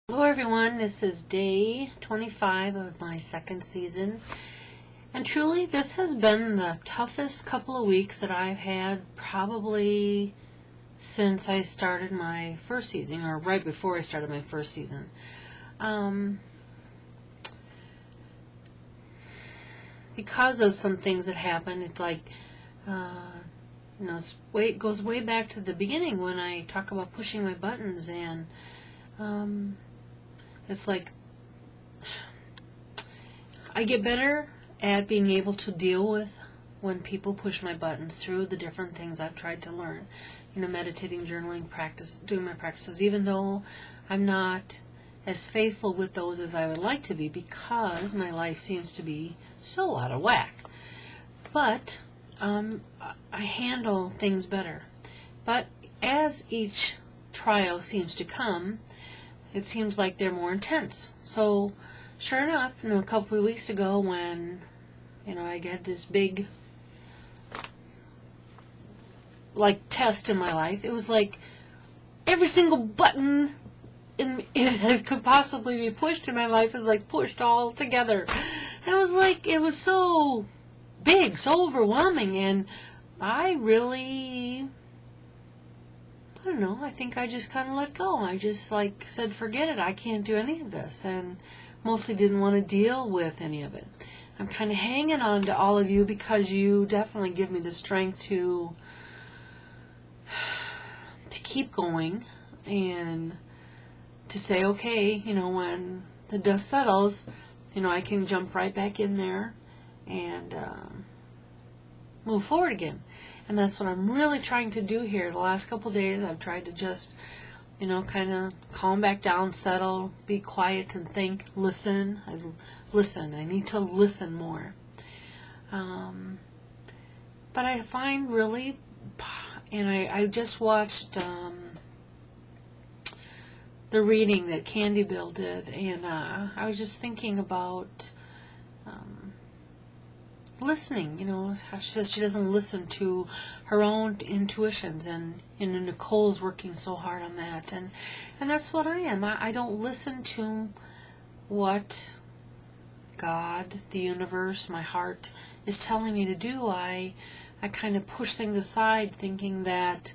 Hello everyone, this is day 25 of my second season, and truly this has been the toughest couple of weeks that I've had probably since I started my first season, or right before I started my first season. Because of some things that happened, it's like, it goes way back to the beginning when I talk about pushing my buttons, and it's like I get better at being able to deal with when people push my buttons through the different things I've tried to learn. Meditating, journaling, practice, doing my practices, even though I'm not as faithful with those as I would like to be because my life seems to be so out of whack. But I handle things better. But as each trial seems to come, it seems like they're more intense. So, sure enough, a couple of weeks ago when, I had this big, test in my life, it was like every single button that could possibly be pushed in my life was pushed all together. And it was so big, so overwhelming, and I don't know, I think I just kind of let go. I just said, forget it, I can't do any of this, and mostly didn't want to deal with any of it. I'm kind of hanging on to all of you because you definitely give me the strength to keep going and to say, okay, when the dust settles, I can jump right back in there and move forward again. And that's what I'm really trying to do here. The last couple days I've tried to just, kind of calm back down, settle, be quiet and think, listen. I need to listen more. But I find really, and I just watched the reading that Candy Bill did, and I was just thinking about listening. How she says she doesn't listen to her own intuitions, and Nicole's working so hard on that, and that's what I am. I don't listen to what God, the universe, my heart is telling me to do. I kind of push things aside, thinking that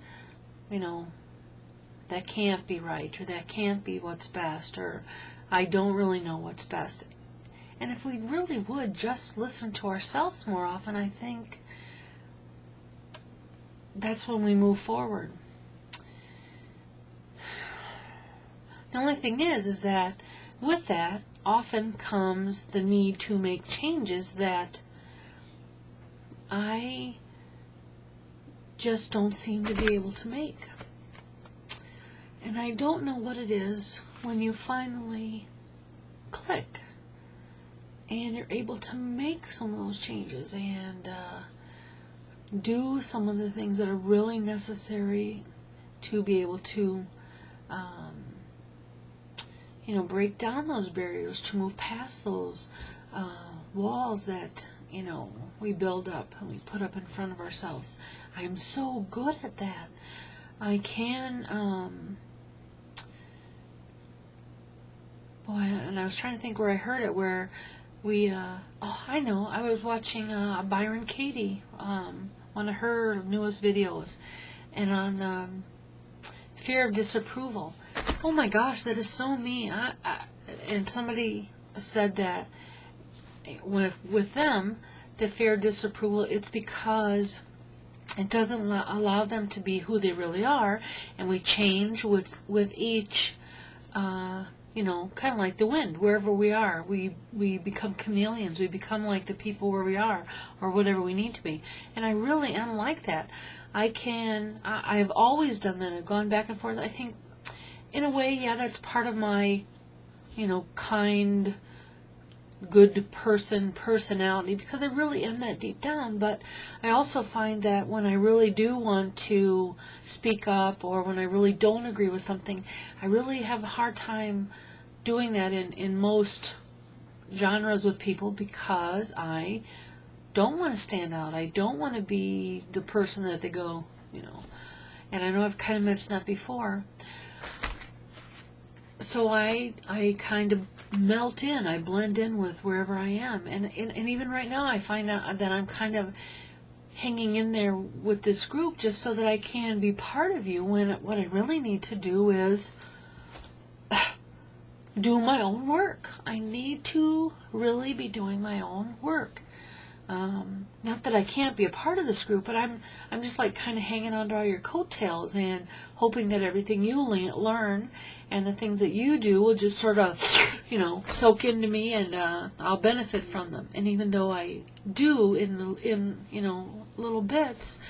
that can't be right, or that can't be what's best, or I don't really know what's best. And if we really would just listen to ourselves more often, I think that's when we move forward. The only thing is that with that often comes the need to make changes that I just don't seem to be able to make. And I don't know what it is when you finally click and you're able to make some of those changes and do some of the things that are really necessary to be able to break down those barriers, to move past those walls that we build up and we put up in front of ourselves. I am so good at that. I can and I was trying to think where I heard it, where I know, I was watching Byron Katie, one of her newest videos, and on fear of disapproval. Oh my gosh, that is so me. And somebody said that with them, the fear of disapproval, it's because it doesn't allow them to be who they really are, and we change with each kind of like the wind. Wherever we are, we become chameleons. We become like the people where we are, or whatever we need to be. And I really am like that. I've always done that. I've gone back and forth. I think, in a way, yeah, that's part of my, kind, good personality, because I really am that deep down. But I also find that when I really do want to speak up, or when I really don't agree with something, I really have a hard time doing that in most genres with people, because I don't want to stand out. I don't want to be the person that they go, and I know I've kind of mentioned that before. so I kind of melt in, I blend in with wherever I am, and even right now I find out that I'm kind of hanging in there with this group just so that I can be part of you, when what I really need to do is do my own work. I need to really be doing my own work. Not that I can't be a part of this group, but I'm just like kind of hanging on to all your coattails and hoping that everything you learn and the things that you do will just sort of, soak into me, and I'll benefit from them. And even though I do in little bits,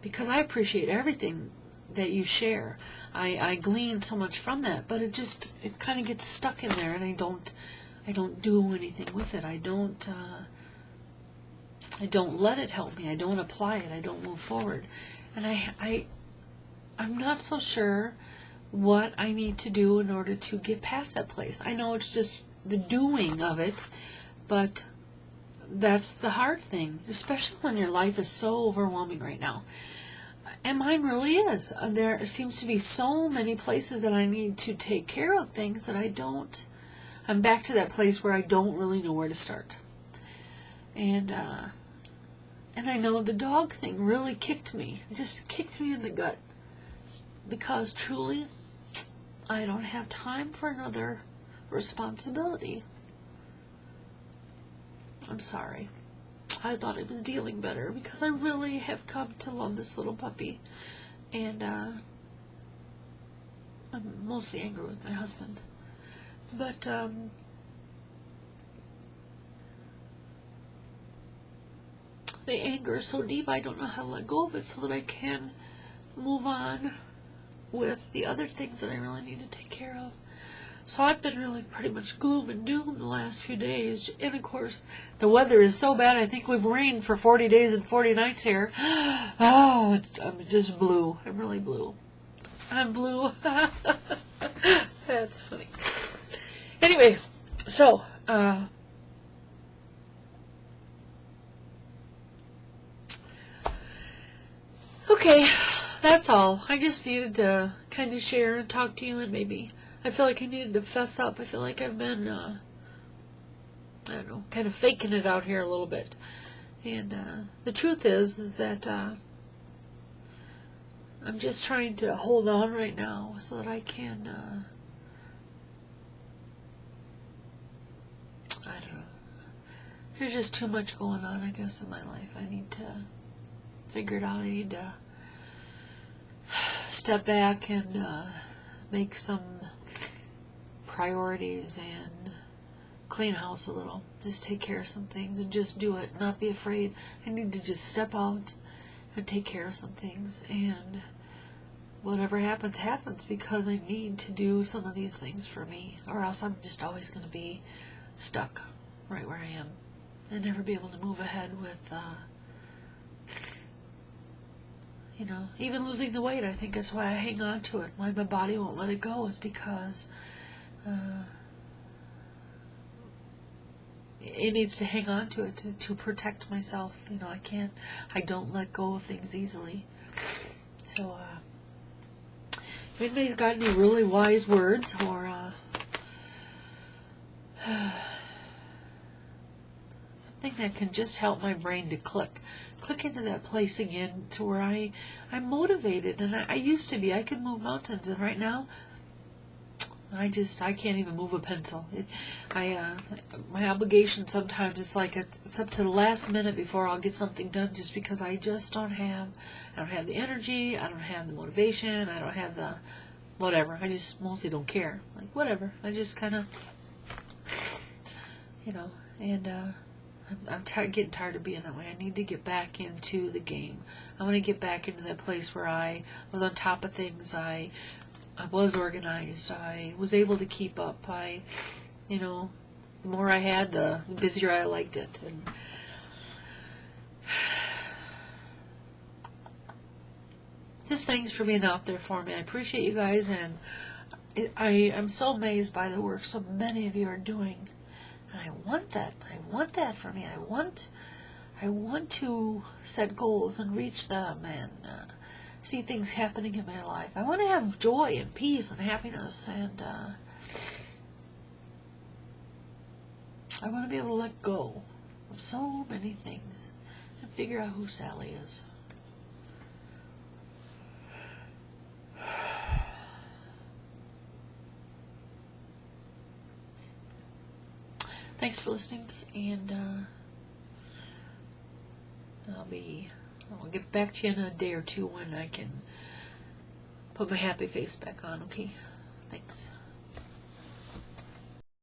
because I appreciate everything that you share, I glean so much from that, but it kind of gets stuck in there, and I don't do anything with it. I don't let it help me. I don't apply it. I don't move forward. And I'm not so sure what I need to do in order to get past that place. I know it's just the doing of it, but that's the hard thing, especially when your life is so overwhelming right now. And mine really is. There seems to be so many places that I need to take care of things that I'm back to that place where I don't really know where to start. And I know the dog thing really kicked me. It just kicked me in the gut. Because truly, I don't have time for another responsibility. I'm sorry. I thought I was dealing better, because I really have come to love this little puppy. And I'm mostly angry with my husband. But the anger is so deep, I don't know how to let go of it so that I can move on with the other things that I really need to take care of. So I've been really pretty much gloom and doom the last few days. And of course, the weather is so bad. I think we've rained for 40 days and 40 nights here. Oh, I'm just blue. I'm really blue. I'm blue. That's funny. Anyway, so, okay, that's all. I just needed to kind of share and talk to you, and maybe I feel like I needed to fess up. I feel like I've been, I don't know, kind of faking it out here a little bit. And the truth is that I'm just trying to hold on right now so that I can, I don't know. There's just too much going on, I guess, in my life. I need to figure it out. I need to step back and make some priorities and clean house a little. Just take care of some things and just do it. Not be afraid. I need to just step out and take care of some things. And whatever happens, happens, because I need to do some of these things for me. Or else I'm just always going to be stuck right where I am and never be able to move ahead with, even losing the weight. I think that's why I hang on to it. Why my body won't let it go is because it needs to hang on to it to protect myself. I don't let go of things easily. So, if anybody's got any really wise words or something that can just help my brain to click into that place again, to where I'm motivated. And I used to be. I could move mountains, and right now I can't even move a pencil. My obligation sometimes is like it's up to the last minute before I'll get something done, just because I just don't have the energy, I don't have the motivation, I don't have the whatever. I just mostly don't care. Like, whatever. I just kind of, and I'm getting tired of being that way. I need to get back into the game. I want to get back into that place where I was on top of things. I was organized. I was able to keep up. The more I had, the busier I liked it. And just thanks for being out there for me. I appreciate you guys, and I'm so amazed by the work so many of you are doing. And I want that. I want that for me. I want to set goals and reach them, and see things happening in my life. I want to have joy and peace and happiness, and I want to be able to let go of so many things and figure out who Sally is. Thanks for listening, and I'll get back to you in a day or two when I can put my happy face back on, okay? Thanks.